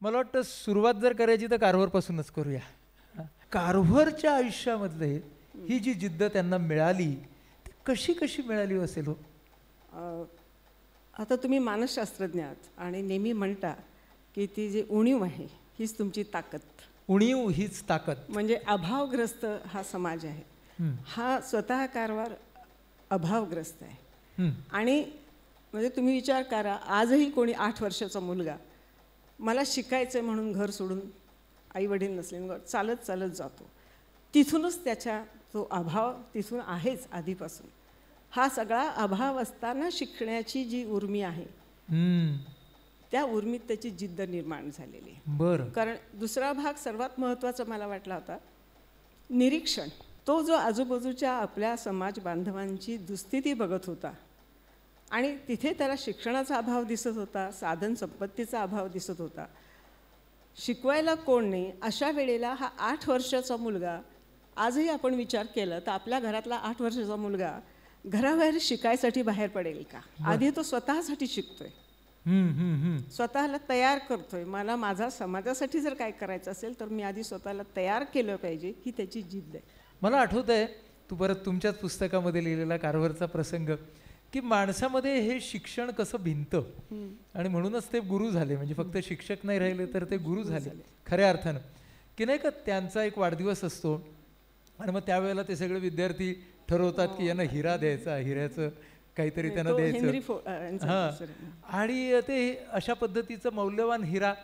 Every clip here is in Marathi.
मला वाटतं सुरुवात जर करायची तर कार्व्हरपासूनच करूया. कार्व्हरच्या आयुष्यामधले ही जी जिद्द त्यांना मिळाली ती कशी कशी मिळाली असेल हो? आता तुम्ही मानसशास्त्रज्ञ आहात आणि नेहमी म्हणता की ती जी उणीव आहे हीच तुमची ताकद. उणीव हीच ताकद. म्हणजे अभावग्रस्त हा समाज आहे. हा स्वतः कारभार अभावग्रस्त आहे. आणि म्हणजे तुम्ही विचार करा, आजही कोणी 8 वर्षाचा मुलगा मला शिकायचं म्हणून घर सोडून आई वडील नसल्यामुळे चालत चालत जातो. तिथूनच त्याच्या तो अभाव तिथून आहेच आधीपासून. हा सगळा अभाव असताना शिकण्याची जी उर्मी आहे त्या उर्मीत त्याची जिद्द निर्माण झालेली आहे. बरं. कारण दुसरा भाग सर्वात महत्त्वाचा मला वाटला होता निरीक्षण. तो जो आजूबाजूच्या आपल्या समाज बांधवांची दुस्थिती बघत होता आणि तिथे त्याला शिक्षणाचा अभाव दिसत होता, साधन संपत्तीचा अभाव दिसत होता, शिकवायला कोण नाही. अशा वेळेला हा 8 वर्षाचा मुलगा, आजही आपण विचार केला तर आपल्या घरातला 8 वर्षाचा मुलगा घराबाहेर शिकायसाठी बाहेर पडेल का? आधी तो स्वतःसाठी शिकतोय, स्वतःला तयार करतोय. मला माझा समाजासाठी जर काय करायचं असेल तर मी आधी स्वतःला तयार केलं पाहिजे, ही त्याची जिद्द आहे. मला आठवत आहे तू परत तुमच्याच पुस्तकामध्ये लिहिलेला कार्व्हरचा प्रसंग की माणसामध्ये हे शिक्षण कसं भिनतं आणि म्हणूनच ते गुरु झाले. म्हणजे फक्त शिक्षक नाही राहिले तर ते गुरु झाले खऱ्या अर्थानं. की नाही का, त्यांचा एक वाढदिवस असतो आणि मग त्यावेळेला ते सगळे विद्यार्थी ठरवतात की यांना हिरा द्यायचा, हिऱ्याचं काहीतरी त्यांना द्यायचं. हां, आणि ते अशा पद्धतीचं मौल्यवान हिरा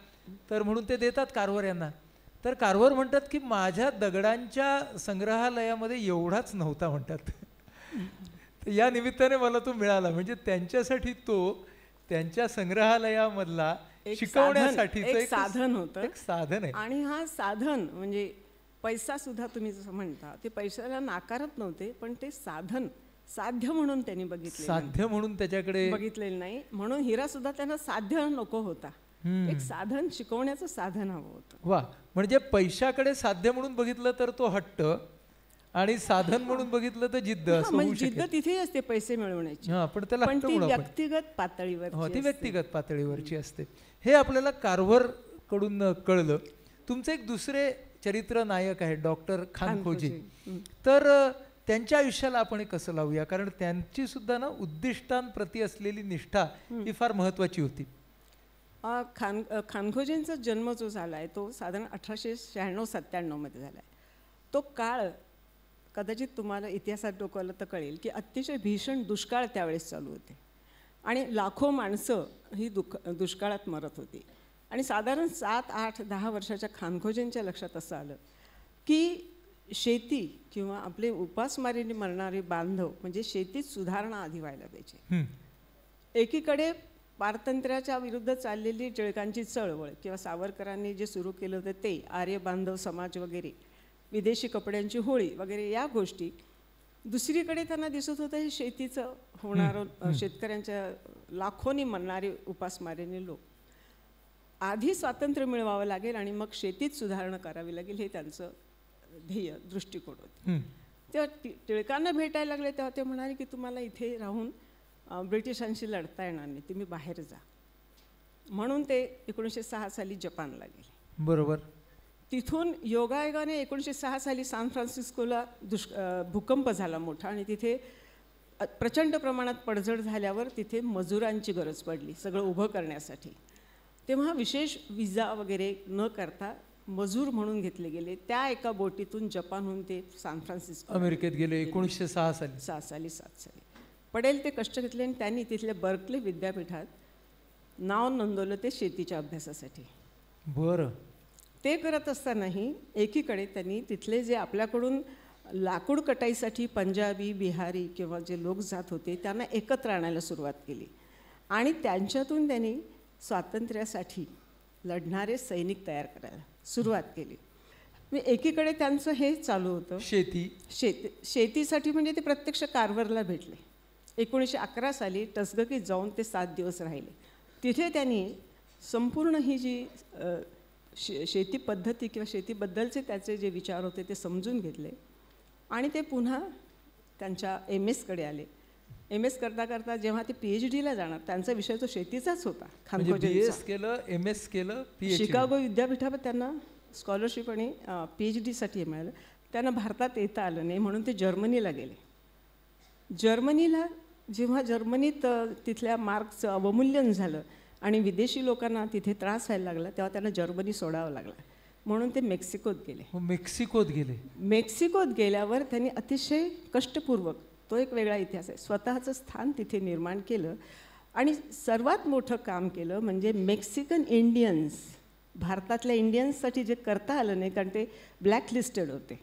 तर म्हणून ते देतात कार्व्हर यांना. तर कार्व्हर म्हणतात की माझ्या दगडांच्या संग्रहालयामध्ये एवढाच नव्हता म्हणतात. या निमित्ताने मला तो मिळाला. म्हणजे त्यांच्यासाठी तो त्यांच्या संग्रहालयामधला शिकवण्यासाठीचं एक साधन होतं, एक साधन आहे. आणि हा साधन म्हणजे पैसा सुद्धा तुम्ही जसं म्हणता ते पैशाला नाकारत नव्हते, पण ते साधन साध्य म्हणून त्यांनी बघितले, साध्य म्हणून त्याच्याकडे बघितलेलं नाही. म्हणून हिरा सुद्धा त्यांना साध्य नको होता, एक साधन, शिकवण्याचं साधन हवं होतं. वा, म्हणजे पैशाकडे साध्य म्हणून बघितलं तर तो हट्ट आणि साधन म्हणून बघितलं तर जिद्द. म्हणजे जिद्द तिथे असते पैसे मिळवण्याची, पण त्याला पण ती व्यक्तिगत पातळीवर, ती व्यक्तिगत पातळीवरची असते. हे आपल्याला कार्व्हर कडून कळलं. तुमचे एक दुसरे चरित्र नायक आहे डॉक्टर खानखोजी. तर त्यांच्या आयुष्याला आपण कसं लावूया, कारण त्यांची सुद्धा ना उद्दिष्टांप्रती असलेली निष्ठा ही फार महत्वाची होती. खानखोजींचा जन्म जो झाला आहे तो साधारण 1896-97 मध्ये झाला आहे. तो काळ कदाचित तुम्हाला इतिहासात डोकावलं तर कळेल की अतिशय भीषण दुष्काळ त्यावेळेस चालू होते आणि लाखो माणसं ही दुष्काळात मरत होती. आणि साधारण 7, 8, 10 वर्षाच्या खानखोजींच्या लक्षात असं आलं की शेती किंवा आपले उपासमारीने मरणारे बांधव म्हणजे शेतीत सुधारणा आधी व्हायला पाहिजे. एकीकडे पारतंत्र्याच्या विरुद्ध चाललेली टिळकांची चळवळ किंवा सावरकरांनी जे सुरू केलं होतं ते आर्य बांधव समाज वगैरे, विदेशी कपड्यांची होळी वगैरे या गोष्टी. दुसरीकडे त्यांना दिसत होतं हे शेतीचं होणारं, शेतकऱ्यांच्या लाखोनी मरणारे उपासमारीने लोक. आधी स्वातंत्र्य मिळवावं लागेल आणि मग शेतीत सुधारणा करावी लागेल, हे त्यांचं ध्येय, दृष्टिकोन होते. तेव्हा टिळकांना भेटायला लागले तेव्हा ते म्हणाले की तुम्हाला इथे राहून ब्रिटिशांशी लढता येणार नाही, तुम्ही बाहेर जा. म्हणून ते 1906 साली जपानला गेले. बरोबर. तिथून योगायोगाने 1906 साली सॅन फ्रान्सिस्कोला भूकंप झाला मोठा आणि तिथे प्रचंड प्रमाणात पडझड झाल्यावर तिथे मजुरांची गरज पडली सगळं उभं करण्यासाठी. तेव्हा विशेष विजा वगैरे न करता मजूर म्हणून घेतले गेले. त्या एका बोटीतून जपानहून ते सॅन फ्रान्सिस्को अमेरिकेत गेले 1906 साली. 7 साली पडेल ते कष्ट घेतले आणि त्यांनी तिथल्या बर्कले विद्यापीठात नाव नोंदवलं ते शेतीच्या अभ्यासासाठी. बरं. ते करत असतानाही एकीकडे त्यांनी तिथले जे आपल्याकडून लाकूड कटाईसाठी पंजाबी, बिहारी किंवा जे लोक जात होते त्यांना एकत्र आणायला सुरुवात केली आणि त्यांच्यातून त्यांनी स्वातंत्र्यासाठी लढणारे सैनिक तयार करायला सुरुवात केली. एकीकडे त्यांचं हे चालू होतं शेतीसाठी. म्हणजे ते प्रत्यक्ष कार्व्हरला भेटले. 1911 साली टसगकीत जाऊन ते 7 दिवस राहिले. तिथे त्यांनी संपूर्ण ही जी शेती पद्धती किंवा शेतीबद्दलचे त्याचे जे विचार होते ते समजून घेतले आणि ते पुन्हा त्यांच्या MS कडे आले MS करता करता जेव्हा ते PhD ला जाणार, त्यांचा विषय तो शेतीचाच होता. म्हणजे खानखोजेंचा. BS केलं, MS केलं, PhD. शिकागो विद्यापीठावर त्यांना स्कॉलरशिप आणि PhD साठी मिळालं. त्यांना भारतात येता आलं नाही म्हणून ते जर्मनीला गेले. जर्मनीला जेव्हा जर्मनीत तिथल्या मार्क्सचं अवमूल्यन झालं आणि विदेशी लोकांना तिथे त्रास व्हायला लागला, तेव्हा त्यांना जर्मनी सोडावं लागलं. म्हणून ते मेक्सिकोत गेले. मेक्सिकोत गेले. मेक्सिकोत गेल्यावर त्यांनी अतिशय कष्टपूर्वक, तो एक वेगळा इतिहास आहे, स्वतःचं स्थान तिथे निर्माण केलं. आणि सर्वात मोठं काम केलं म्हणजे मेक्सिकन इंडियन्स, भारतातल्या इंडियन्ससाठी जे करता आलं नाही कारण ते ब्लॅकलिस्टेड होते.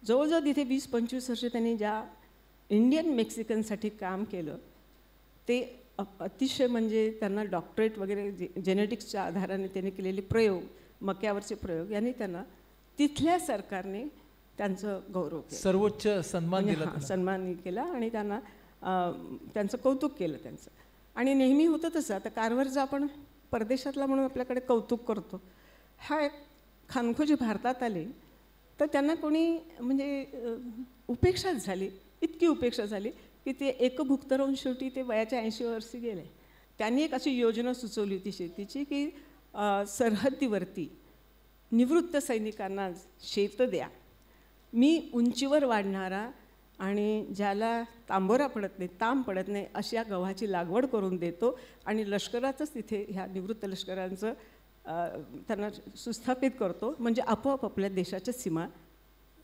जवळजवळ तिथे 20-25 वर्ष त्यांनी ज्या इंडियन मेक्सिकनसाठी काम केलं ते अतिशय, म्हणजे त्यांना डॉक्टरेट वगैरे जेनेटिक्सच्या आधाराने त्यांनी केलेले प्रयोग, मक्यावरचे प्रयोग, यांनी त्यांना तिथल्या सरकारने त्यांचं गौरव केलं, सर्वोच्च सन्मान दिला, सन्मान केला आणि त्यांना त्यांचं कौतुक केलं त्यांचं. आणि नेहमी होतं तसं, आता कारवारचं आपण परदेशातला म्हणून आपल्याकडे कौतुक करतो. हा एक खानखोजी भारतात आले तर त्यांना कोणी म्हणजे उपेक्षाच झाली, इतकी उपेक्षा झाली की ते एकभुक्त राहून शेवटी ते वयाच्या 80 वर्षी गेले. त्यांनी एक अशी योजना सुचवली होती शेतीची की सरहद्दीवरती निवृत्त सैनिकांना शेत द्या, मी उंचीवर वाढणारा आणि ज्याला तांबोरा पडत नाही, तांब पडत नाही अशा गव्हाची लागवड करून देतो आणि लष्करातच तिथे ह्या निवृत्त लष्करांचं त्यांना सुस्थापित करतो, म्हणजे आपोआप आपल्या देशाच्या सीमा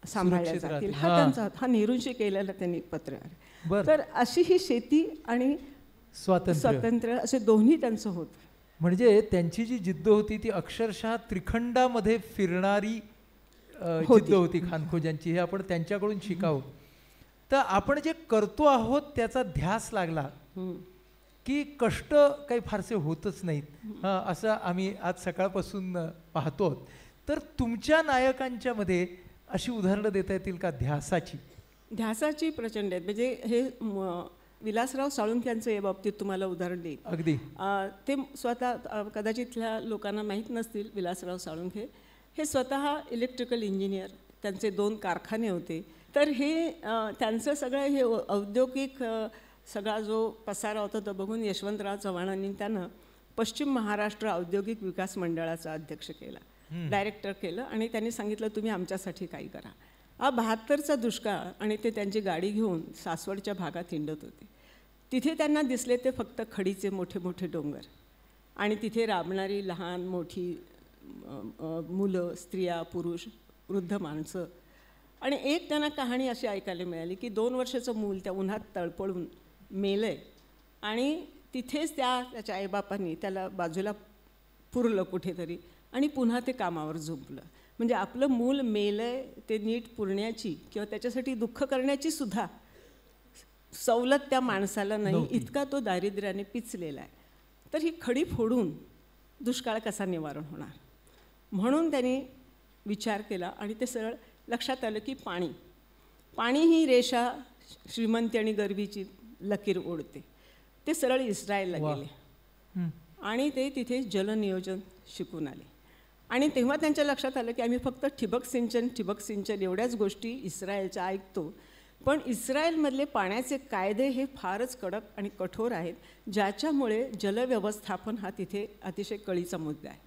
सांभाळल्या जातील. हा त्यांचा, हा नेहरूंशी केलेला त्यांनी पत्र आहे. तर अशी ही शेती आणि स्वातंत्र्य असे दोन्ही त्यांचं होतं. म्हणजे त्यांची जी जिद्द होती ती अक्षरशः त्रिखंडामध्ये फिरणारी जिद्द होती खानखोजांची. हे आपण त्यांच्याकडून शिकावं. तर आपण जे करतो आहोत त्याचा ध्यास लागला की कष्ट काही फारसे होतच नाहीत, असं आम्ही आज सकाळपासून पाहतो. तर तुमच्या नायकांच्या मध्ये अशी उदाहरणं देता येतील का ध्यासाची? ध्यासाची प्रचंड आहेत. म्हणजे हे विलासराव साळुंखे यांचं या बाबतीत तुम्हाला उदाहरण देईल. अगदी. ते स्वतः कदाचित लोकांना माहीत नसतील, विलासराव साळुंखे हे स्वतः इलेक्ट्रिकल इंजिनियर, त्यांचे 2 कारखाने होते. तर हे त्यांचं सगळं हे औद्योगिक सगळा जो पसारा होता तो बघून यशवंतराव चव्हाणांनी त्यांना पश्चिम महाराष्ट्र औद्योगिक विकास मंडळाचा अध्यक्ष केला, डायरेक्टर केलं आणि त्यांनी सांगितलं तुम्ही आमच्यासाठी काही करा. 72चा दुष्काळ आणि ते त्यांची गाडी घेऊन सासवडच्या भागात हिंडत होते. तिथे त्यांना दिसले ते फक्त खडीचे मोठे मोठे डोंगर आणि तिथे राबणारी लहान मोठी मुलं, स्त्रिया, पुरुष, वृद्ध माणसं. आणि एक त्यांना कहाणी अशी ऐकायला मिळाली की 2 वर्षाचं मूल त्या उन्हात तळपळून मेलंय आणि तिथेच त्याच्या आईबापांनी त्याला बाजूला पुरलं कुठेतरी आणि पुन्हा ते कामावर झोपलं. म्हणजे आपलं मूल मेलंय ते नीट पुरण्याची किंवा त्याच्यासाठी दुःख करण्याची सुद्धा सवलत त्या माणसाला नाही, इतका तो दारिद्र्याने पिचलेला आहे. तर ही खडी फोडून दुष्काळ कसा निवारण होणार म्हणून त्यांनी विचार केला आणि ते सरळ लक्षात आलं की पाणी ही रेषा श्रीमंती आणि गरिबीची लकीर ओढते. ते सरळ इस्रायलला गेले आणि ते तिथे जलनियोजन शिकून आले. आणि तेव्हा त्यांच्या लक्षात आलं की आम्ही फक्त ठिबक सिंचन एवढ्याच गोष्टी इस्रायलच्या ऐकतो, पण इस्रायलमधले पाण्याचे कायदे हे फारच कडक आणि कठोर आहेत, ज्याच्यामुळे जलव्यवस्थापन हा तिथे अतिशय कळीचा मुद्दा आहे.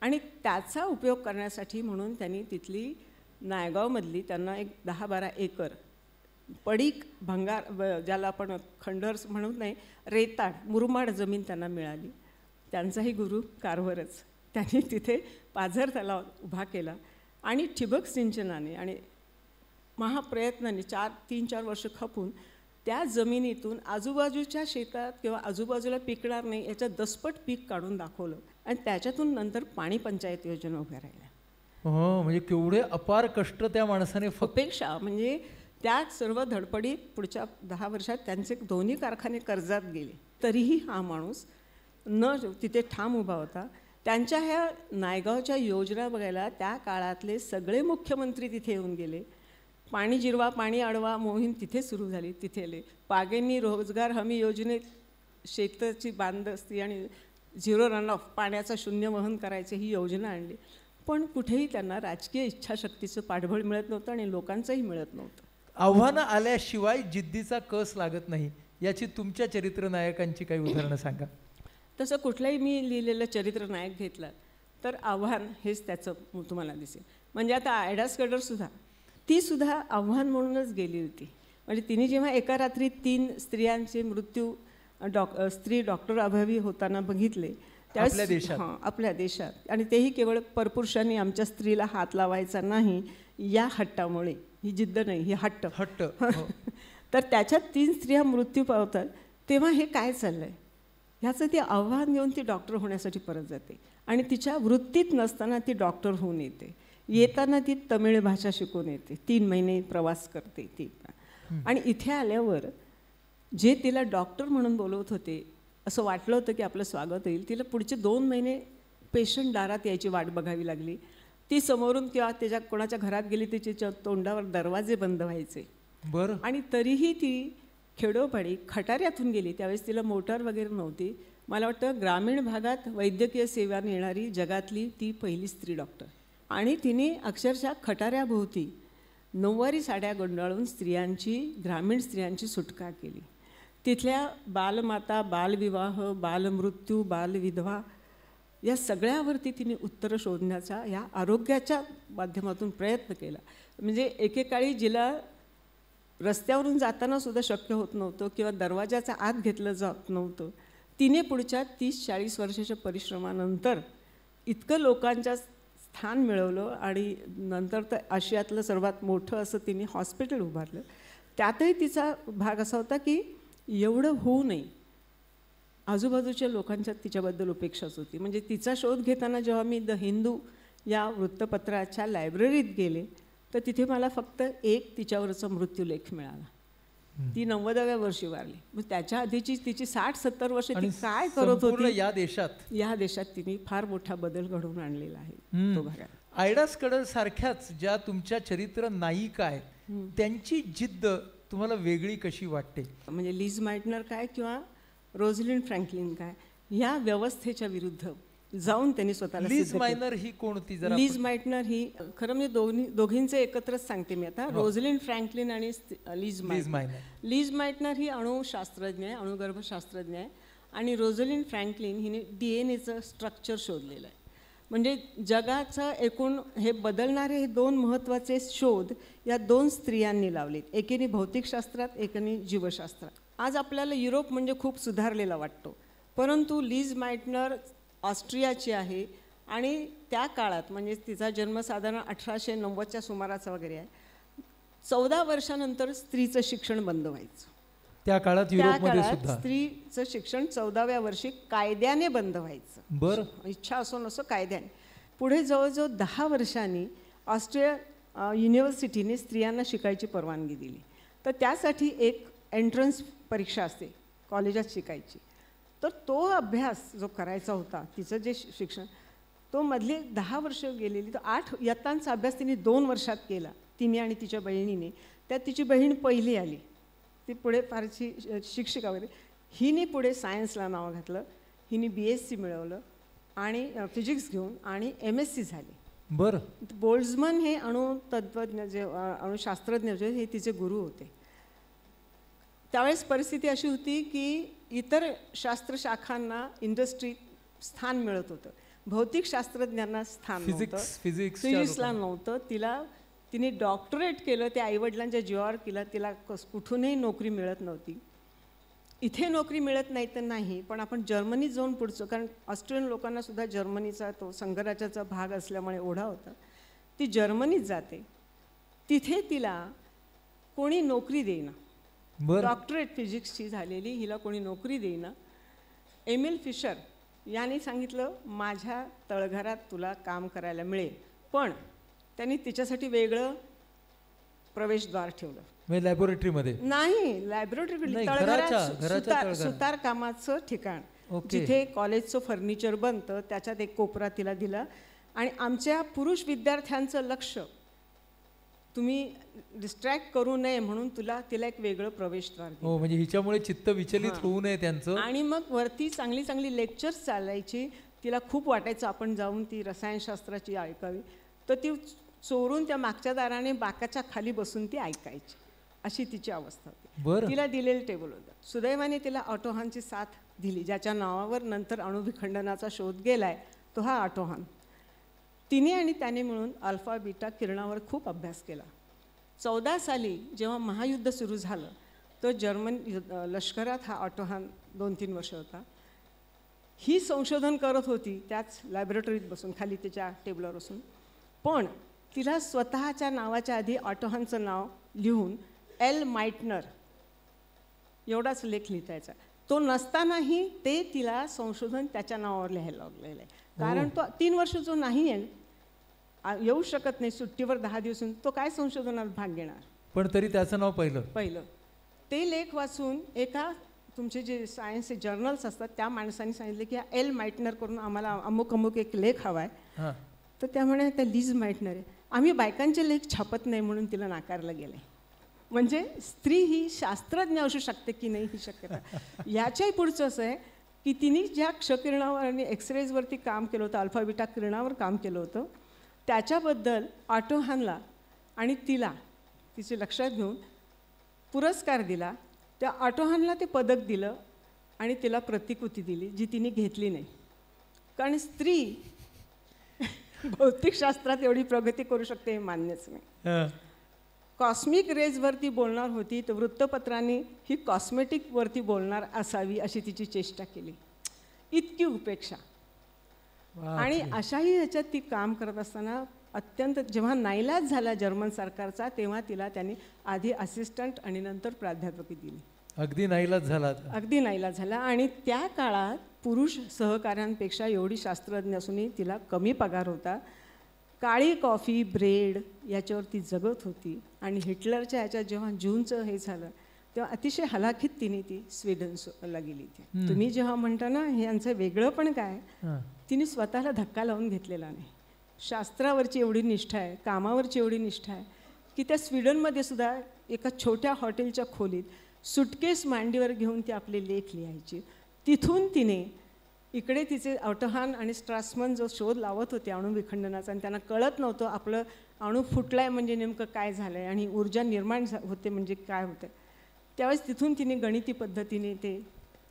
आणि त्याचा उपयोग करण्यासाठी म्हणून त्यांनी तिथली नायगावमधली त्यांना एक 10-12 एकर पडीक भंगार, ज्याला आपण खंडर म्हणत नाही, रेताड मुरमाड जमीन त्यांना मिळाली. त्यांचाही गुरु कारवरच. त्यांनी तिथे पाझर तलाव उभा केला आणि ठिबक सिंचनाने आणि महाप्रयत्नाने 3-4 वर्ष खपून त्या जमिनीतून आजूबाजूच्या शेतात किंवा आजूबाजूला पिकणार नाही याच्या दसपट पीक काढून दाखवलं आणि त्याच्यातून नंतर पाणी पंचायत योजना उभ्या राहिल्या. हो, म्हणजे केवढे अपार कष्ट त्या माणसाने अपेक्षा, म्हणजे त्या सर्व धडपडीत पुढच्या 10 वर्षात त्यांचे 2 कारखाने कर्जात गेले. तरीही हा माणूस तिथे ठाम उभा होता. त्यांच्या ह्या नायगावच्या योजना बघायला त्या काळातले सगळे मुख्यमंत्री तिथे येऊन गेले. पाणी जिरवा पाणी अडवा मोहीम तिथे सुरू झाली. तिथे आले पागेंनी रोजगार हमी योजनेत शेताची बांधस्ती आणि 0 रन ऑफ पाण्याचा शून्य वहन करायची ही योजना आणली. पण कुठेही त्यांना राजकीय इच्छाशक्तीचं पाठबळ मिळत नव्हतं आणि लोकांचंही मिळत नव्हतं. आव्हानं आल्याशिवाय जिद्दीचा कस लागत नाही याची तुमच्या चरित्र नायकांची काही उदाहरणं सांगा. तसं कुठलाही मी लिहिलेलं चरित्र नायक घेतला तर आव्हान हेच त्याचं तुम्हाला दिसेल. म्हणजे आता आयडा स्कर्डरसुद्धा तीसुद्धा आव्हान म्हणूनच गेली होती. म्हणजे तिने जेव्हा एका रात्री 3 स्त्रियांचे मृत्यू स्त्री डॉक्टर अभावी होताना बघितले त्यावेळेस आपल्या देशात आणि तेही केवळ परपुरुषांनी आमच्या स्त्रीला हात लावायचा नाही या हट्टामुळे, ही जिद्द नाही, ही हट्ट तर त्याच्यात 3 स्त्रिया मृत्यू पावतात. तेव्हा हे काय चाललं आहे ह्याचं ती आव्हान घेऊन ती डॉक्टर होण्यासाठी परत जाते आणि तिच्या वृत्तीत नसताना ती डॉक्टर होऊन येते. येताना ती तमिळ भाषा शिकून येते, 3 महिने प्रवास करते ती. आणि इथे आल्यावर जे तिला डॉक्टर म्हणून बोलवत होते असं वाटलं होतं की आपलं स्वागत होईल, तिला पुढचे 2 महिने पेशंट दारात यायची वाट बघावी लागली. ती समोरून किंवा त्याच्या कोणाच्या घरात गेली तिच्या तोंडावर दरवाजे बंद व्हायचे. बरं. आणि तरीही ती खेडोपाडी खटाऱ्यातून गेली. त्यावेळेस तिला मोटार वगैरे नव्हती. मला वाटतं ग्रामीण भागात वैद्यकीय सेवा नेणारी जगातली ती पहिली स्त्री डॉक्टर. आणि तिने अक्षरशः खटाऱ्याभोवती 9वारी साड्या गुंडाळून ग्रामीण स्त्रियांची सुटका केली. तिथल्या बालमाता, बालविवाह, बालमृत्यू, बालविधवा या सगळ्यावरती तिने उत्तरं शोधण्याचा या आरोग्याच्या माध्यमातून प्रयत्न केला. म्हणजे एकेकाळी जिला रस्त्यावरून जाताना सुद्धा शक्य होत नव्हतं किंवा दरवाजाचा आत घेतलं जात नव्हतं, तिने पुढच्या 30-40 वर्षाच्या परिश्रमानंतर इतकं लोकांच्या स्थान मिळवलं आणि नंतर तर आशियातलं सर्वात मोठं असं तिने हॉस्पिटल उभारलं. त्यातही तिचा भाग असा होता की एवढं होऊ नये, आजूबाजूच्या लोकांच्यात तिच्याबद्दल उपेक्षाच होती. म्हणजे तिचा शोध घेताना जेव्हा मी द हिंदू या वृत्तपत्राच्या लायब्ररीत गेले तर तिथे मला फक्त एक तिच्यावरचा मृत्यूलेख मिळाला. ती 90व्या वर्षी वारली. मग त्याच्या आधीची तिची 60-70 वर्ष ती काय करत होती या देशात तिने फार मोठा बदल घडवून आणलेला आहे. तो भाग आयडा स्कर्डर सारख्याच ज्या तुमच्या चरित्र नायिका आहेत त्यांची जिद्द तुम्हाला वेगळी कशी वाटते? म्हणजे लिज माइटनर काय किंवा रोझलिंड फ्रँकलिन काय ह्या व्यवस्थेच्या विरुद्ध जाऊन त्यांनी स्वतःला लिज मायनर ही कोणती? जरा लिज माइटनर ही खरं म्हणजे दोघींचे एकत्रच सांगते मी आता. रोझलिंड फ्रँकलिन आणि लिज माइटनर. लिज माइटनर ही अणुशास्त्रज्ञ आहे, अणुगर्भशास्त्रज्ञ आहे. आणि रोझलिंड फ्रँकलिन हिने DNAचं स्ट्रक्चर शोधलेलं आहे. म्हणजे जगाचं एकूण हे बदलणारे हे 2 महत्त्वाचे शोध या 2 स्त्रियांनी लावलेत. एकीने भौतिकशास्त्रात, एकीने जीवशास्त्रात. आज आपल्याला युरोप म्हणजे खूप सुधारलेला वाटतो, परंतु लिज माइटनर ऑस्ट्रियाची आहे आणि त्या काळात म्हणजे तिचा जन्म साधारण 1890च्या सुमाराचा वगैरे आहे. 14 वर्षानंतर स्त्रीचं शिक्षण बंद व्हायचं. त्या काळात युरोपमध्ये सुद्धा स्त्रीचं शिक्षण 14व्या वर्षी कायद्याने बंद व्हायचं. बरं. इच्छा असो नसो कायद्याने. पुढे जवळजवळ 10 वर्षांनी ऑस्ट्रिया युनिव्हर्सिटीने स्त्रियांना शिकायची परवानगी दिली. तर त्यासाठी एक एंट्रन्स परीक्षा असते कॉलेजात शिकायची. तर तो अभ्यास जो करायचा होता, तिचं जे शिक्षण, तो मधली 10 वर्ष गेलेली, तो 8 इयत्तांचा अभ्यास तिने 2 वर्षात केला, तिने आणि तिच्या बहिणीने. त्यात तिची बहीण पहिली आली, ती पुढे फारशी शिक्षिका वगैरे. हिने पुढे सायन्सला नाव घातलं, हिने BSc मिळवलं आणि फिजिक्स घेऊन आणि MSc झाली. बरं. बोल्झमन हे अणुतत्त्वज्ञ जे अणुशास्त्रज्ञ जे हे तिचे गुरु होते. त्यावेळेस परिस्थिती अशी होती की इतर शास्त्रशाखांना इंडस्ट्रीत स्थान मिळत होतं, भौतिकशास्त्रज्ञांना स्थान नव्हतं, फिजिक्सला नव्हतं. तिने डॉक्टरेट केलं, त्या आईवडिलांच्या जीवावर केलं. तिला कुठूनही नोकरी मिळत नव्हती. इथे नोकरी मिळत नाही तर नाही, पण आपण जर्मनीत जाऊन पुढचं, कारण ऑस्ट्रियन लोकांना सुद्धा जर्मनीचा तो संघराज्याचा भाग असल्यामुळे ओढा होता. ती जर्मनीत जाते. तिथे तिला कोणी नोकरी देईना. डॉक्टरेट फिजिक्सची झालेली हिला कोणी नोकरी देईना. एमिल फिशर यांनी सांगितलं माझ्या तळघरात तुला काम करायला मिळेल, पण त्यांनी तिच्यासाठी वेगळं प्रवेशद्वार ठेवलं. लॅबोरेटरीमध्ये नाही, लॅबोरेटरी तळघरात सुतार कामाचं ठिकाण, जिथे कॉलेजचं फर्निचर बनतं त्याच्यात एक कोपरा तिला दिला. आणि आमच्या पुरुष विद्यार्थ्यांचं लक्ष तुम्ही डिस्ट्रॅक्ट करू नये म्हणून तिला एक वेगळं प्रवेशद्वार दिलं. हो, म्हणजे हिच्यामुळे चित्त विचलित होऊ नये त्यांचं. आणि मग वरती चांगली चांगली लेक्चर्स चालायची. तिला खूप वाटायचं आपण जाऊन ती रसायनशास्त्राची ऐकावी, तर ती चोरून त्या मागच्या दाराने बाकाच्या खाली बसून ती ऐकायची. अशी तिची अवस्था होती. बरं. तिला दिलेलं टेबल होतं. सुदैवाने तिला ऑटोहानची साथ दिली, ज्याच्या नावावर नंतर अणुविखंडनाचा शोध गेलाय तो हा ऑटोहान. तिने आणि त्याने मिळून अल्फा बीटा किरणावर खूप अभ्यास केला. 14 साली जेव्हा महायुद्ध सुरू झालं तो जर्मन लष्करात हा ऑटोहान 2-3 वर्ष होता. ही संशोधन करत होती त्याच लॅबोरेटरीत बसून, खाली तिच्या टेबलवर बसून. पण तिला स्वतःच्या नावाच्या आधी ऑटोहानचं नाव लिहून एल माइटनर एवढाच लेख लिहायचा. तो नसतानाही ते तिला संशोधन त्याच्या नावावर लिहायला लागलेलं आहे. कारण तो 3 वर्ष जो नाही आहे, येऊ शकत नाही सुट्टीवर 10 दिवस, तो काय संशोधनात भाग घेणार. पण तरी त्याचं नाव पहिलं ते लेख वाचून एका तुमचे जे सायन्सचे जर्नल्स असतात त्या माणसाने सांगितले की एल माइटनर करून आम्हाला अमुक अमुक एक लेख हवा आहे. तर त्यामुळे त्या लिज माइटनर आहे. आम्ही बायकांचे लेख छापत नाही म्हणून तिला नाकारलं गेलं. म्हणजे स्त्री ही शास्त्रज्ञ असू शकते की नाही ही शक्यता. याच्याही पुढचं असं आहे की तिने ज्या क्षकिरणावर आणि एक्सरेजवरती काम केलं होतं, अल्फा बीटा किरणावर काम केलं होतं, त्याच्याबद्दल ऑटोहानला आणि तिला तिचे लक्षात घेऊन पुरस्कार दिला. त्या ऑटोहानला ते पदक दिलं आणि तिला प्रतिकृती दिली जी तिने घेतली नाही. कारण स्त्री भौतिकशास्त्रात एवढी प्रगती करू शकते हे मान्यच नाही. कॉस्मिक रेजवरती बोलणार होती तर वृत्तपत्रांनी ही कॉस्मेटिकवरती बोलणार असावी अशी तिची चेष्टा केली. इतकी उपेक्षा. आणि अशाही ह्याच्यात ती काम करत असताना अत्यंत जेव्हा नाईलाज झाला जर्मन सरकारचा तेव्हा तिला त्यांनी आधी असिस्टंट आणि नंतर प्राध्यापकी दिली. अगदी नाईलाज झाला. आणि त्या काळात पुरुष सहकाऱ्यांपेक्षा एवढी शास्त्रज्ञ असूनही तिला कमी पगार होता. काळी कॉफी ब्रेड याच्यावर ती जगत होती. आणि हिटलरच्या ह्याच्यात जेव्हा जूनचं हे झालं तेव्हा अतिशय हलाखीत तिने ती स्वीडनला गेली. तुम्ही जेव्हा म्हणता ना हे यांचं वेगळं पण काय, तिने स्वतःला धक्का लावून घेतलेला नाही. शास्त्रावरची एवढी निष्ठा आहे, कामावरची एवढी निष्ठा आहे की त्या स्वीडनमध्ये सुद्धा एका छोट्या हॉटेलच्या खोलीत सुटकेस मांडीवर घेऊन ती आपले लेख लिहायची. तिथून तिने इकडे तिचे ऑटोहान आणि स्ट्रासमन जो शोध लावत होते अणुविखंडनाचा आणि त्यांना कळत नव्हतं आपलं अणू फुटलाय म्हणजे नेमकं काय झालं आहे आणि ऊर्जा निर्माण होते म्हणजे काय होतं. त्यावेळेस तिथून तिने गणिती पद्धतीने ते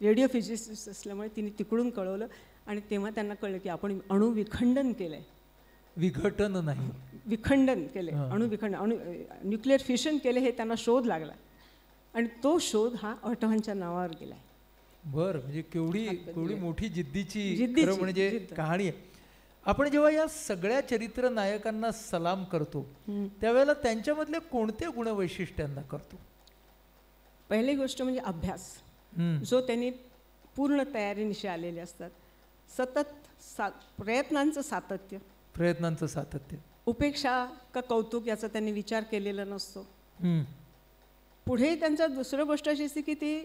रेडिओ फिजिसिस्ट असल्यामुळे तिने तिकडून कळवलं आणि तेव्हा त्यांना कळलं की आपण अणुविखंडन केलं आहे, विघटन नाही, विखंडन केले, अणुविखंडन, न्यूक्लिअर फिशन केले हे त्यांना शोध लागला आणि तो शोध हा ऑटोहानच्या नावावर गेला. बरं, म्हणजे केवढी मोठी जिद्दीची म्हणजे कहाणी आहे. आपण जेव्हा या सगळ्या चरित्र नायकांना सलाम करतो त्यावेळेला त्यांच्यामधल्या कोणत्या गुणवैशिष्ट्यांना करतो? पहिली गोष्ट म्हणजे अभ्यास, जो त्यांनी पूर्ण तयारीनिशी आलेले असतात. सतत प्रयत्नांचं सातत्य, उपेक्षा का कौतुक याचा त्यांनी विचार केलेला नसतो. पुढे त्यांचा दुसरं गोष्ट अशी असते की ते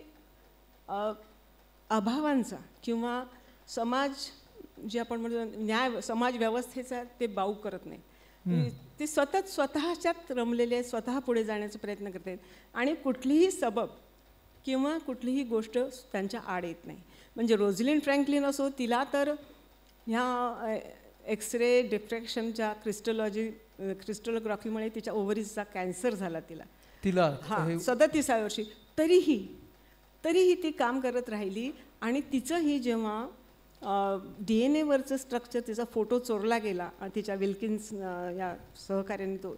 अभावांचा किंवा समाज जे आपण म्हणतो न्याय समाज व्यवस्थेचा ते बाऊ करत नाही. ते सतत स्वतःच्यात रमलेले आहेत, स्वतः पुढे जाण्याचा प्रयत्न करत आहेत आणि कुठलीही सबब किंवा कुठलीही गोष्ट त्यांच्या आड येत नाही. म्हणजे रोझलिंड फ्रँकलिन असो, तिला तर ह्या एक्सरे डिफ्रॅक्शनच्या क्रिस्टलोग्राफीमुळे तिच्या ओव्हरीजचा कॅन्सर झाला तिला 37व्या वर्षी. तरीही ती काम करत राहिली आणि तिचंही जेव्हा DNA वरचं स्ट्रक्चर तिचा फोटो चोरला गेला, तिच्या विल्किन्स या सहकार्याने तो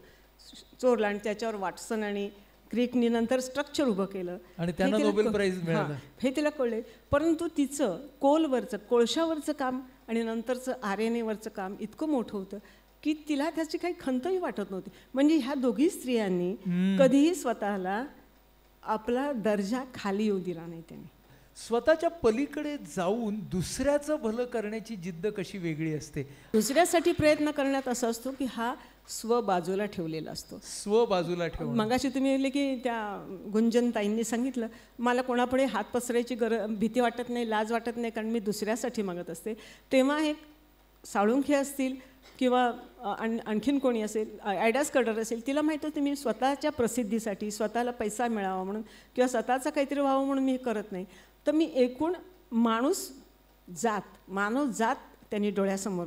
चोरला आणि त्याच्यावर वॉटसन आणि क्रिकनी नंतर स्ट्रक्चर उभं केलं आणि त्यांना नोबेल प्राइज मिळालं हे तिला कळले. परंतु तिचं कोळशावरचं काम आणि नंतरचं RNA वरचं काम इतकं मोठं होतं की तिला त्याची काही खंतही वाटत नव्हती. म्हणजे ह्या दोघी स्त्रियांनी कधीही स्वतःला आपला दर्जा खाली येऊ दिला नाही. त्यांनी स्वतःच्या पलीकडे जाऊन दुसऱ्याचं भलं करण्याची जिद्द कशी वेगळी असते. दुसऱ्यासाठी प्रयत्न करण्यात असं असतो की हा स्व बाजूला ठेवलेला असतो. मगाशी तुम्ही म्हणले की त्या गुंजनताईंनी सांगितलं मला कोणापुढे हात पसरायची भीती वाटत नाही, लाज वाटत नाही, कारण मी दुसऱ्यासाठी मागत असते. तेव्हा एक साळुंखे असतील किंवा आणखीन कोणी असेल, ॲडास कडर असेल, तिला माहीत होतं मी स्वतःच्या प्रसिद्धीसाठी, स्वतःला पैसा मिळावा म्हणून किंवा स्वतःचं काहीतरी व्हावं म्हणून मी करत नाही. तर मी एकूण मानव जात त्यांनी डोळ्यासमोर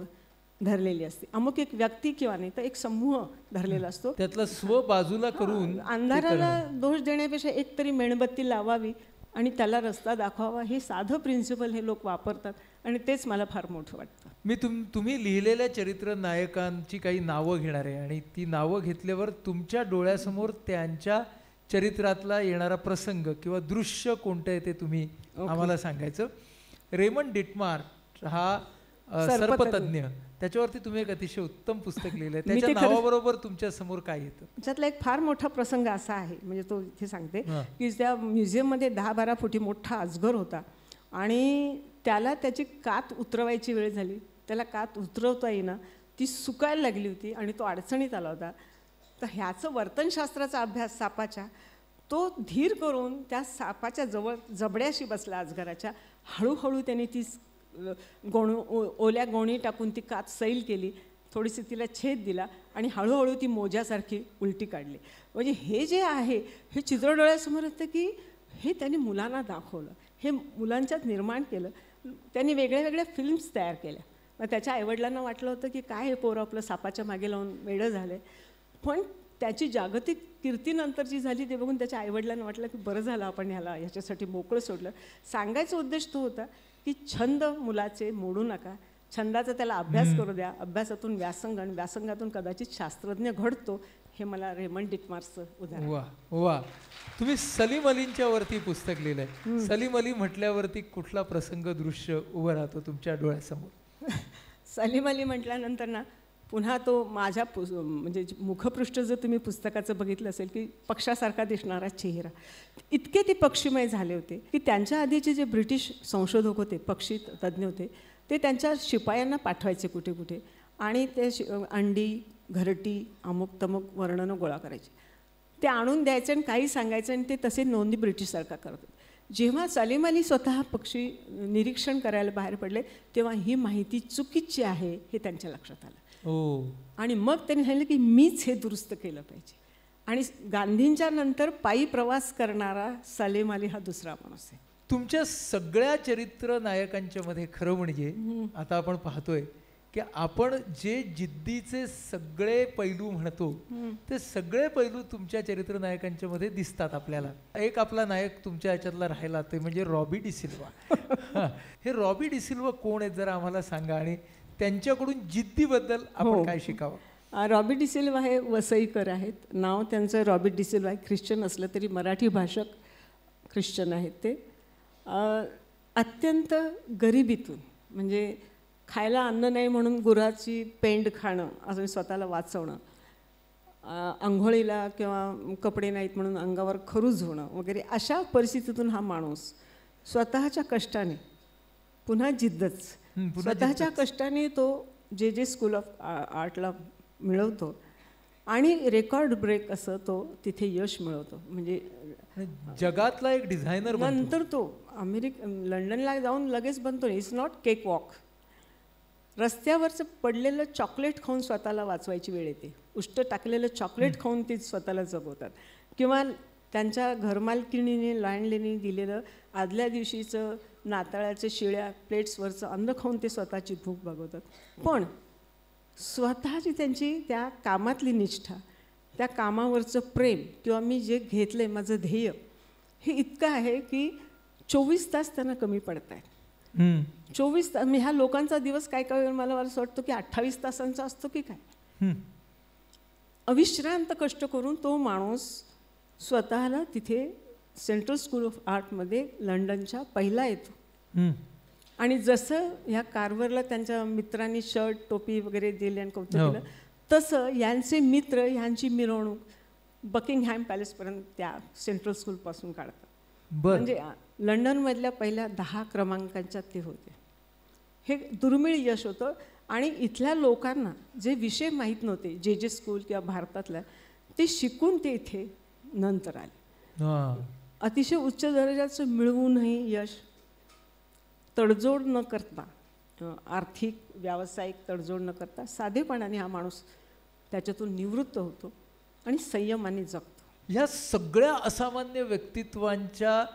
धरलेली असते. अमुक एक व्यक्ती किंवा नाही तर एक समूह धरलेला असतो. त्यातला स्व बाजूला करून अंधाराला दोष देण्यापेक्षा एकतरी मेणबत्ती लावावी आणि त्याला रस्ता दाखवावा, हे साधं प्रिन्सिपल हे लोक वापरतात आणि तेच मला फार मोठं वाटतं. मी तुम्ही लिहिलेल्या चरित्र नायकांची काही नावं घेणार आहे आणि ती नावं घेतल्यावर तुमच्या डोळ्यासमोर त्यांच्या चरित्रातला येणारा प्रसंग किंवा दृश्य कोणतं आहे ते तुम्ही आम्हाला सांगायचं. रेमंड डिटमार हा सर्पतज्ञ, त्याच्यावरती तुम्ही एक अतिशय उत्तम पुस्तक लिहिलं आहे. त्याच्या नावाबरोबर तुमच्या समोर काय येतं? त्यातला एक फार मोठा प्रसंग असा आहे, म्हणजे तो इथे सांगते की त्या म्युझियममध्ये 10-12 फुटी मोठा अजगर होता आणि त्याला त्याची कात उतरवायची वेळ झाली. त्याला कात उतरवता येईना, ती सुकायला लागली होती आणि तो अडचणीत आला होता. तर ह्याचं वर्तनशास्त्राचा अभ्यास सापाच्या, तो धीर करून त्या सापाच्या जवळ जबड्याशी बसला अजगराच्या. हळूहळू त्याने ती ओल्या गोणी टाकून ती कात सैल केली, थोडीशी तिला छेद दिला आणि हळूहळू ती मोज्यासारखी उलटी काढली. म्हणजे हे जे आहे हे चित्र डोळ्यासमोर येतं की हे त्यांनी मुलांना दाखवलं, हे मुलांच्यात निर्माण केलं. त्यांनी वेगळ्या वेगळ्या फिल्म्स तयार केल्या. मग त्याच्या आईवडिलांना वाटलं होतं की काय हे पोरं आपलं सापाच्या मागे लावून वेडं झालं. पण त्याची जागतिक कीर्तीनंतर जी झाली ते बघून त्याच्या आईवडिलांना वाटलं की बरं झालं आपण ह्याच्यासाठी मोकळं सोडलं. सांगायचा उद्देश तो होता की छंद मुलाचे मोडू नका, छंदाचा त्याला अभ्यास करू द्या, अभ्यासातून व्यासंग आणि व्यासंगातून कदाचित शास्त्रज्ञ घडतो. हे मला रेमंड डिटमार्सचं उदाहरण. वा वा. तुम्ही सलीम अलींच्या वरती पुस्तक लिहिलंय. सलीम अली म्हटल्यावरती कुठला प्रसंग दृश्य उभं राहतो तुमच्या डोळ्यासमोर? सलीम अली म्हटल्यानंतर ना पुन्हा तो माझ्या म्हणजे मुखपृष्ठ जर तुम्ही पुस्तकाचं बघितलं असेल की पक्षासारखा दिसणारा चेहरा, इतके ते पक्षीमय झाले होते की त्यांच्या आधीचे जे ब्रिटिश संशोधक होते, पक्षी तज्ज्ञ होते, ते त्यांच्या शिपायांना पाठवायचे कुठे कुठे आणि ते अंडी, घरटी, अमुक तमुक वर्णनं गोळा करायचे. ते आणून द्यायचे आणि काही सांगायचं आणि ते तसे नोंदी ब्रिटिश सरकार करत होते. जेव्हा सलीम अली स्वतः पक्षी निरीक्षण करायला बाहेर पडले तेव्हा ही माहिती चुकीची आहे हे त्यांच्या लक्षात आलं. आणि मग त्यांनी सांगितलं की मीच हे दुरुस्त केलं पाहिजे. आणि गांधींच्या नंतर पायी प्रवास करणारा सलीम अली हा दुसरा माणूस आहे. तुमच्या सगळ्या चरित्र नायकांच्या मध्ये खरं म्हणजे आता आपण पाहतोय की आपण जे जिद्दीचे सगळे पैलू म्हणतो ते सगळे पैलू तुमच्या चरित्र नायकांच्या मध्ये दिसतात आपल्याला. एक आपला नायक तुमच्या याच्यातला राहिला ते म्हणजे रॉबी डिसिल्वा. हे रॉबी डिसिल्वा कोण आहेत जरा आम्हाला सांगा आणि त्यांच्याकडून जिद्दीबद्दल आपण काय शिकावं? रॉबी डिसिल्वा हे वसईकर आहेत. नाव त्यांचं रॉबी डिसिल्वा आहे. ख्रिश्चन असलं तरी मराठी भाषक ख्रिश्चन आहेत ते. अत्यंत गरिबीतून, म्हणजे खायला अन्न नाही म्हणून गुराची पेंड खाणं, असं स्वतःला वाचवणं, अंघोळीला किंवा कपडे नाहीत म्हणून अंगावर खरूज होणं वगैरे, अशा परिस्थितीतून हा माणूस स्वतःच्या कष्टाने, पुन्हा जिद्दच, स्वतःच्या कष्टाने तो जे स्कूल ऑफ आर्टला मिळवतो आणि रेकॉर्ड ब्रेक असं तो तिथे यश मिळवतो. म्हणजे जगातला एक डिझायनर. नंतर तो लंडनला जाऊन लगेच बनतो. It's not cake walk. रस्त्यावरचं पडलेलं चॉकलेट खाऊन स्वतःला वाचवायची वेळ येते. उष्ट टाकलेलं चॉकलेट खाऊन ते स्वतःला जगवतात. किंवा त्यांच्या घरमालकिणीने लँडलेनी दिलेलं आदल्या दिवशीचं नाताळाच्या शिळ्या प्लेट्सवरचं अन्न खाऊन ते स्वतःची भूक भागवतात. पण स्वतःची त्यांची त्या कामातली निष्ठा, त्या कामावरचं प्रेम किंवा मी जे घेतलं आहे माझं ध्येय, हे इतकं आहे की 24 तास त्यांना कमी पडत आहेत. 24 तास. ह्या लोकांचा दिवस काय काय मला असं वाटतं की 28 तासांचा असतो की काय. अविश्रांत कष्ट करून तो माणूस स्वतःला तिथे सेंट्रल स्कूल ऑफ आर्टमध्ये लंडनच्या पहिला येतो. आणि जसं ह्या कार्व्हरला त्यांच्या मित्रांनी शर्ट टोपी वगैरे दिले आणि कौतुक केलं, तसं यांचे मित्र ह्यांची मिरवणूक बकिंगहॅम पॅलेसपर्यंत त्या सेंट्रल स्कूलपासून काढतात. म्हणजे लंडनमधल्या पहिल्या 10 क्रमांकांच्यात ते होते. हे दुर्मिळ यश होतं. आणि इथल्या लोकांना जे विषय माहीत नव्हते, जे स्कूल किंवा भारतातल्या, ते शिकून ते इथे नंतर आले. अतिशय उच्च दर्जाचं मिळवूनही यश तडजोड न करता, आर्थिक व्यावसायिक तडजोड न करता साधेपणाने हा माणूस त्याच्यातून निवृत्त होतो आणि संयमाने जगतो. ह्या सगळ्या असामान्य व्यक्तित्वांच्या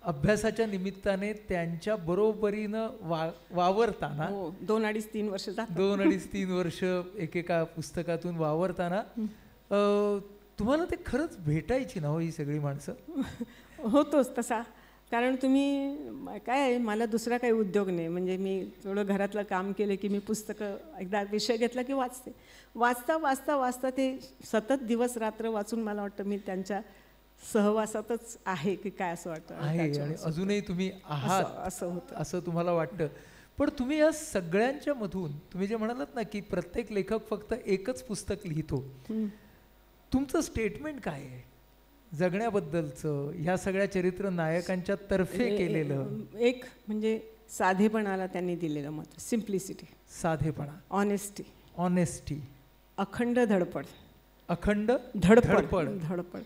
अभ्यासाच्या निमित्ताने त्यांच्या बरोबरीनं वावरताना हो, 2-2.5-3 वर्ष जातात. 2-2.5-3 वर्ष एकेका पुस्तकातून वावरताना तुम्हाला ते खरंच भेटायची ना हो ही सगळी माणसं? होतोच तसा. कारण तुम्ही काय आहे, मला दुसरा काही उद्योग नाही. म्हणजे मी थोडं घरातलं काम केलं की मी पुस्तकं एकदा विषय घेतला की वाचते. वाचता वाचता वाचता ते सतत दिवस रात्र वाचून मला वाटतं मी त्यांच्या सहवासातच आहे की काय असं वाटतं. आहे आणि अजूनही तुम्ही आहात असं होतं, असं तुम्हाला वाटतं. पण तुम्ही या सगळ्यांच्या मधून तुम्ही जे म्हणालात ना की प्रत्येक लेखक फक्त एकच पुस्तक लिहितो, तुमचं स्टेटमेंट काय आहे जगण्याबद्दलचं, ह्या सगळ्या चरित्र नायकांच्या तर्फे केलेलं? एक म्हणजे साधेपणाला त्यांनी दिलेलं मत, सिम्प्लिसिटी, साधेपणा, ऑनेस्टी, अखंड धडपड, अखंड धडपड,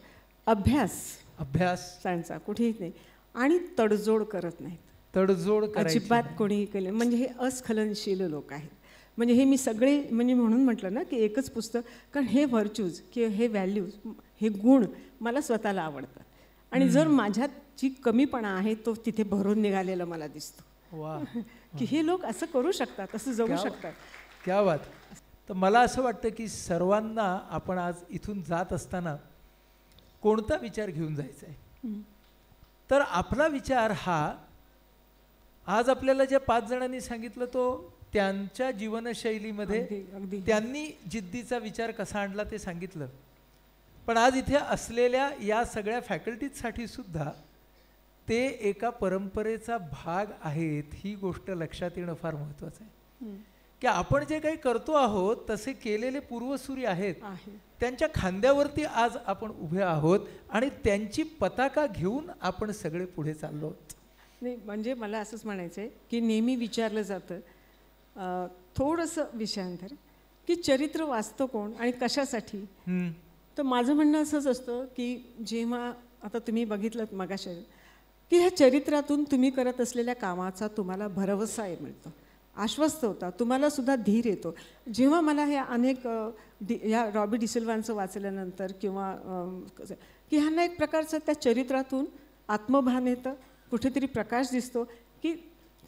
अभ्यास त्यांचा कुठेही नाही, आणि तडजोड करत नाहीत, तडजोड अजिबात कोणीही केलं. म्हणजे हे अस्खलनशील लोक आहेत. म्हणजे हे मी सगळे म्हणजे म्हणून म्हटलं ना की एकच पुस्तक, कारण हे व्हर्च्यूज किंवा हे व्हॅल्यूज, हे गुण मला स्वतःला आवडतात. आणि जर माझ्यात जी कमीपणा आहे तो तिथे भरून निघालेला मला दिसतो. वा की हे लोक असं करू शकतात, असं जगू शकतात. क्या बात. तर मला असं वाटतं की सर्वांना आपण आज इथून जात असताना कोणता विचार घेऊन जायचा आहे, तर आपला विचार हा आज आपल्याला ज्या 5 जणांनी सांगितलं तो त्यांच्या जीवनशैलीमध्ये त्यांनी जिद्दीचा विचार कसा आणला ते सांगितलं. पण आज इथे असलेल्या या सगळ्या फॅकल्टीजसाठी सुद्धा ते एका परंपरेचा भाग आहेत, ही गोष्ट लक्षात येणं फार महत्त्वाचं आहे. की आपण जे काही करतो आहोत तसे केलेले पूर्वसुरी आहेत, त्यांच्या खांद्यावरती आज आपण उभे आहोत आणि त्यांची पताका घेऊन आपण सगळे पुढे चाललो आहोत. नाही म्हणजे मला असंच म्हणायचं आहे की नेहमी विचारलं जातं थोडंसं विषयांतर की चरित्र वाचतो कोण आणि कशासाठी. तर माझं म्हणणं असंच असतं की जेव्हा आता तुम्ही बघितलं मगाशी की ह्या चरित्रातून तुम्ही करत असलेल्या कामाचा तुम्हाला भरवसा मिळतो, आश्वस्त होता, तुम्हाला सुद्धा धीर येतो. जेव्हा मला हे अनेक या रॉबी डिसिल्वांचं वाचल्यानंतर किंवा की ह्यांना एक प्रकारचं त्या चरित्रातून आत्मभान येतं, कुठेतरी प्रकाश दिसतो की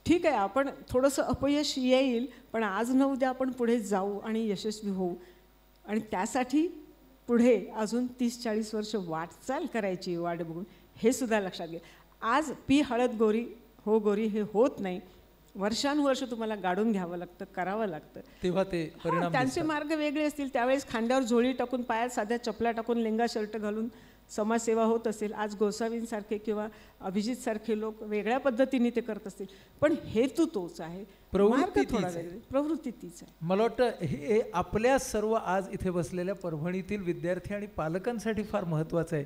ठीक आहे आपण थोडंसं अपयश येईल पण आज न उद्या आपण पुढे जाऊ आणि यशस्वी होऊ. आणि त्यासाठी पुढे अजून 30-40 वर्ष वाटचाल करायची वाट बघून, हे सुद्धा लक्षात घ्या. आज पी हळद गोरी हो गोरी हे होत नाही, वर्षानुवर्ष तुम्हाला गाडून घ्यावं लागतं, करावं लागतं, तेव्हा ते परिणाम. त्यांचे मार्ग वेगळे असतील. त्यावेळेस खांद्यावर झोळी टाकून पायात साध्या चपला टाकून लेंगा शर्ट घालून समाजसेवा होत असेल. आज गोसावींसारखे किंवा अभिजित सारखे लोक वेगळ्या पद्धतीने ते करत असतील, पण हेतू तोच आहे, प्रवृत्ती तीच आहे. मला वाटतं हे आपल्या सर्व आज इथे बसलेल्या परभणीतील विद्यार्थी आणि पालकांसाठी फार महत्त्वाचं आहे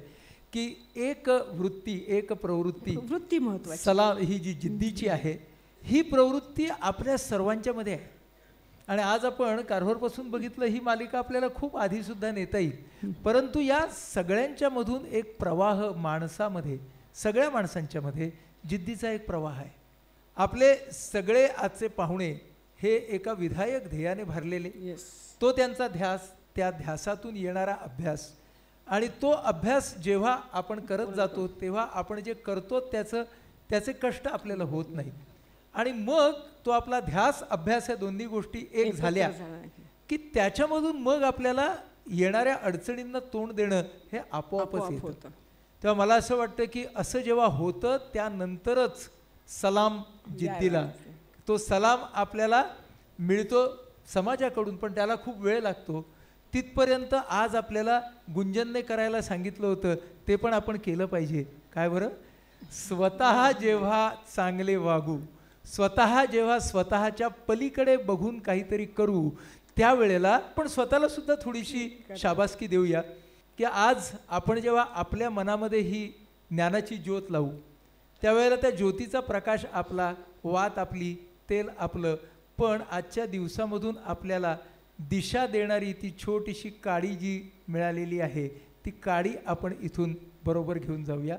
की एक वृत्ती, एक प्रवृत्ती महत्त्वाची, सलाम, ही जी जिद्दीची आहे ही प्रवृत्ती आपल्या सर्वांच्या मध्ये आहे. आणि आज आपण कारभारपासून बघितलं, ही मालिका आपल्याला खूप आधी सुद्धा नेता येईल, परंतु या सगळ्यांच्या मधून एक प्रवाह माणसामध्ये, सगळ्या माणसांच्या मध्ये जिद्दीचा एक प्रवाह आहे. आपले सगळे आजचे पाहुणे हे एका विधायक ध्येयाने भरलेले, तो त्यांचा ध्यास, त्या ध्यासातून येणारा अभ्यास, आणि तो अभ्यास जेव्हा आपण करत जातो तेव्हा आपण जे करतो त्याचे कष्ट आपल्याला होत नाहीत. आणि मग तो आपला ध्यास अभ्यास या दोन्ही गोष्टी एक झाल्या की त्याच्यामधून मग आपल्याला येणाऱ्या अडचणींना तोंड देणं हे आपोआपच येतं. तेव्हा मला असं वाटतं की असं जेव्हा होतं त्यानंतरच सलाम जिद्दीला, तो सलाम आपल्याला मिळतो समाजाकडून, पण त्याला खूप वेळ लागतो. तिथपर्यंत आज आपल्याला गुंजनने करायला सांगितलं होतं ते पण आपण केलं पाहिजे. काय बरं? स्वतः जेव्हा चांगले वागू, स्वतः जेव्हा स्वतःच्या पलीकडे बघून काहीतरी करू, त्यावेळेला पण स्वतःला सुद्धा थोडीशी शाबासकी देऊया की आज आपण जेव्हा आपल्या मनामध्ये ही ज्ञानाची ज्योत लावू त्यावेळेला त्या ज्योतीचा प्रकाश आपला, वात आपली, तेल आपलं, पण आजच्या दिवसामधून आपल्याला दिशा देणारी ती छोटीशी काडी जी मिळालेली आहे ती काडी आपण इथून बरोबर घेऊन जाऊया.